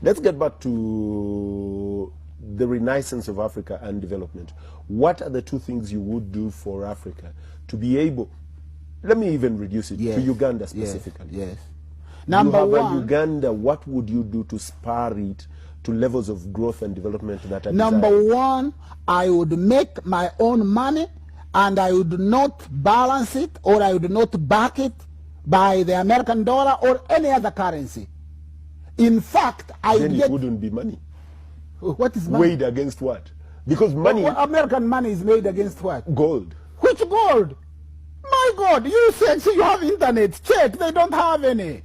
Let's get back to the renaissance of Africa and development. What are the two things you would do for Africa to be able, let me even reduce it to Uganda specifically. Yes. Number one, Uganda, what would you do to spur it to levels of growth and development that are number desired? one, I would make my own money, and I would not balance it, or I would not back it by the American dollar or any other currency. In fact, it wouldn't be money. What is money? Weighed against what? Because money... American money is made against what? Gold. Which gold? My God, you said you have internet. Check, they don't have any.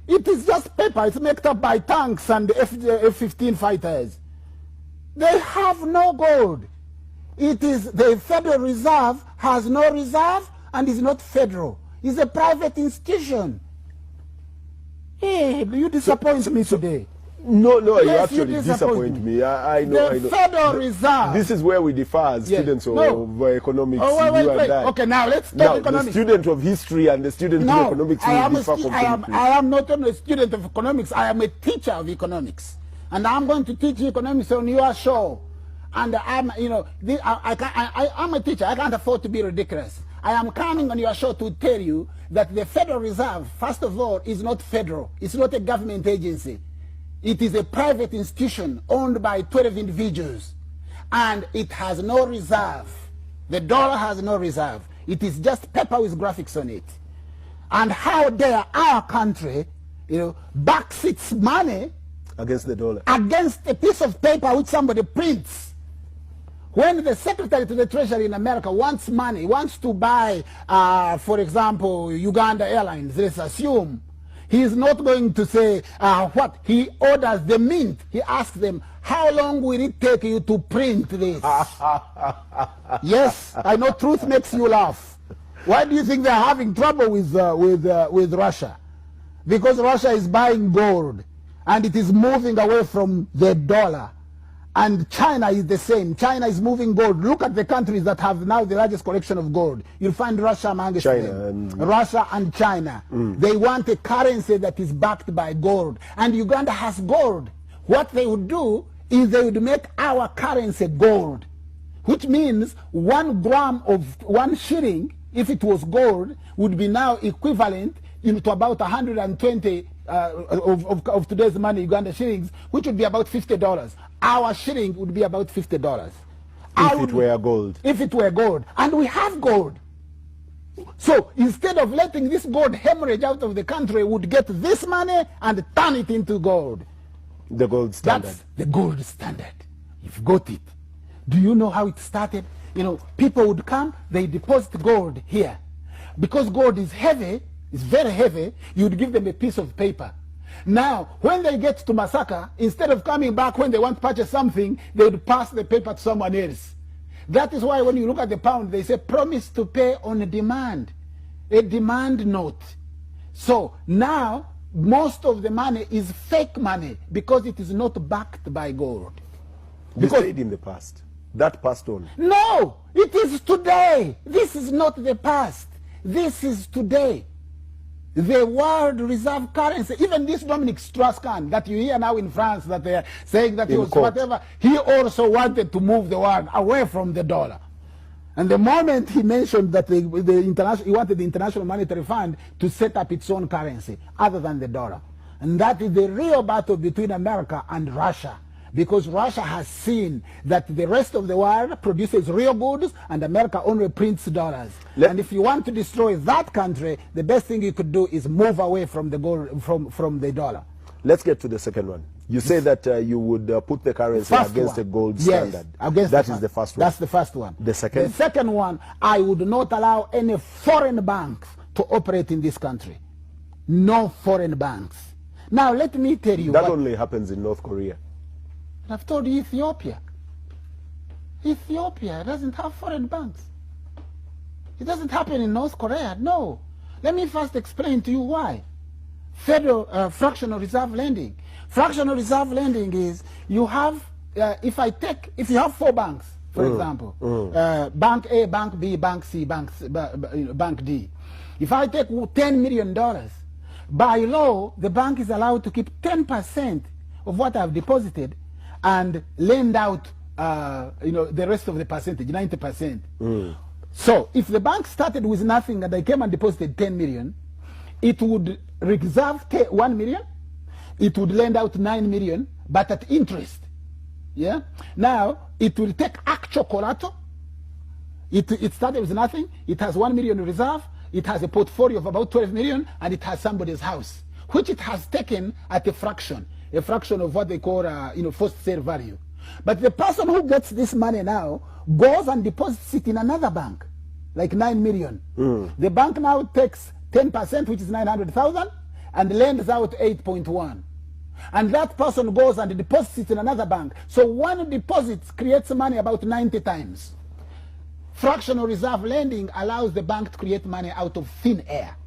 It is just paper. It's made up by tanks and F-15 fighters. They have no gold. It is the Federal Reserve has no reserve and is not federal. It's a private institution. Hey, you disappoint me today. No, you Yes, actually disappoint me. I know. The Federal Reserve. This is where we differ as students of economics. Wait. Okay, now let's talk economics. The student of history and the student of economics will differ completely. I am not only a student of economics, I am a teacher of economics. And I'm going to teach economics on your show. And I'm a teacher. I can't afford to be ridiculous. I am coming on your show to tell you that the Federal Reserve, first of all, is not federal. It's not a government agency. It is a private institution owned by 12 individuals. And it has no reserve. The dollar has no reserve. It is just paper with graphics on it. And how dare our country, backs its money against the dollar, against a piece of paper which somebody prints. When the Secretary to the Treasury in America wants money, wants to buy, for example, Uganda Airlines, let's assume, he is not going to say what. He orders the mint. He asks them, how long will it take you to print this? Yes, I know truth makes you laugh. Why do you think they're having trouble with Russia? Because Russia is buying gold, and it is moving away from the dollar. And China is the same. China is moving gold. Look at the countries that have now the largest collection of gold. You'll find Russia amongst them. Russia and China. They want a currency that is backed by gold. And Uganda has gold. What they would do is they would make our currency gold, which means 1 gram of 1 shilling, if it was gold, would be now equivalent to about 120 of today's money, Uganda shillings, which would be about $50. Our shilling would be about $50. If it were gold. If it were gold. And we have gold. So instead of letting this gold hemorrhage out of the country, we would get this money and turn it into gold. The gold standard. That's the gold standard. You've got it. Do you know how it started? People would come, they deposit gold here. Because gold is heavy, it's very heavy, you would give them a piece of paper. Now, when they get to Masaka, instead of coming back when they want to purchase something, they would pass the paper to someone else. That is why when you look at the pound, they say promise to pay on demand, a demand note. So now, most of the money is fake money because it is not backed by gold. You said in the past. That passed on. No, it is today. This is not the past. This is today. The world reserve currency, even this Dominic Strauss-Kahn that you hear now in France that they are saying that he was whatever, he also wanted to move the world away from the dollar. And the moment he mentioned that he wanted the International Monetary Fund to set up its own currency other than the dollar. And that is the real battle between America and Russia. Because Russia has seen that the rest of the world produces real goods and America only prints dollars. And if you want to destroy that country, the best thing you could do is move away from the gold, from the dollar. Let's get to the second one. You say that you would put the currency against a gold standard. Yes, that is the first one. That's the first one. The second? The second one, I would not allow any foreign banks to operate in this country. No foreign banks. Now, let me tell you. That only happens in North Korea. I've told you Ethiopia. Ethiopia doesn't have foreign banks. It doesn't happen in North Korea, no. Let me first explain to you why. Federal fractional reserve lending. Fractional reserve lending is you have, if you have 4 banks, for example, Bank A, Bank B, Bank C, Bank D. If I take $10 million, By law, the bank is allowed to keep 10% of what I've deposited and lend out the rest of the percentage, 90%. So if the bank started with nothing and I came and deposited 10 million, it would reserve 1 million, it would lend out 9 million, but at interest. Yeah. Now it will take actual collateral. It started with nothing. It has 1 million reserve. It has a portfolio of about 12 million, and it has somebody's house, which it has taken at a fraction of what they call first sale value. But the person who gets this money now goes and deposits it in another bank, like 9 million. The bank now takes 10%, which is 900,000, and lends out 8.1. And that person goes and deposits it in another bank. So one deposit creates money about 90 times. Fractional reserve lending allows the bank to create money out of thin air.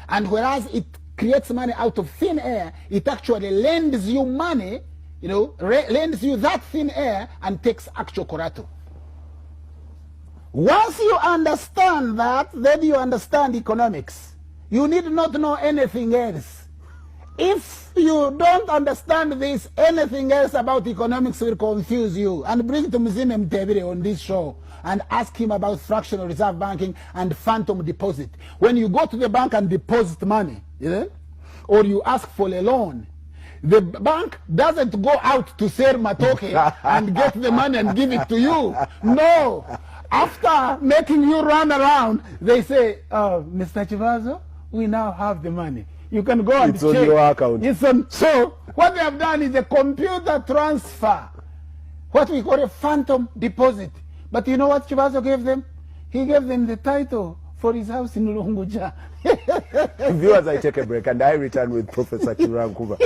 And whereas it creates money out of thin air, it actually lends you money, lends you that thin air and takes actual collateral. Once you understand that, then you understand economics. You need not know anything else. If you don't understand this, anything else about economics will confuse you. And bring to Mzime Mtebire on this show and ask him about fractional reserve banking and phantom deposit. When you go to the bank and deposit money, or you ask for a loan, the bank doesn't go out to sell matoke and get the money and give it to you. No. After making you run around, they say, Mr. Chivazo, we now have the money. You can go and check. It's on your account. So what they have done is a computer transfer, what we call a phantom deposit. But you know what Chivazo gave them? He gave them the title for his house in Lunguja. Viewers, I take a break and I return with Professor Kirankuba.